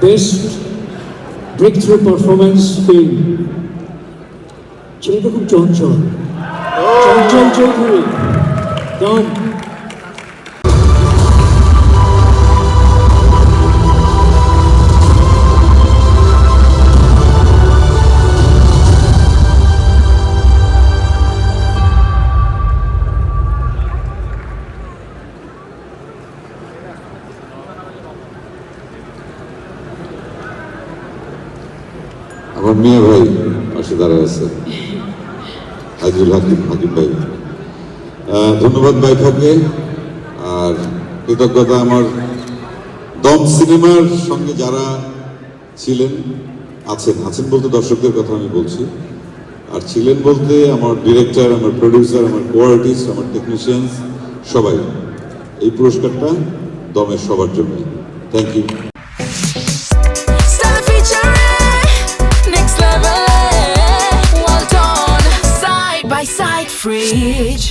Best breakthrough performance film, ছেলেটা খুব চঞ্চল, চঞ্চল চৌধুরী। ডন। আমার মেয়ে ভাই পাশে দাঁড়ায় আছে, আজিজুল হাকিম, হাকিম ভাই। ধন্যবাদ বাইফাকে, আর কৃতজ্ঞতা আমার দম সিনেমার সঙ্গে যারা ছিলেন, আছেন বলতে দর্শকদের কথা আমি বলছি, আর ছিলেন বলতে আমার ডিরেক্টর, আমার প্রডিউসার, আমার কো আর্টিস্ট, আমার টেকনিশিয়ানস, সবাই। এই পুরস্কারটা দমের সবার জন্য। Thank you. Side by side fridge.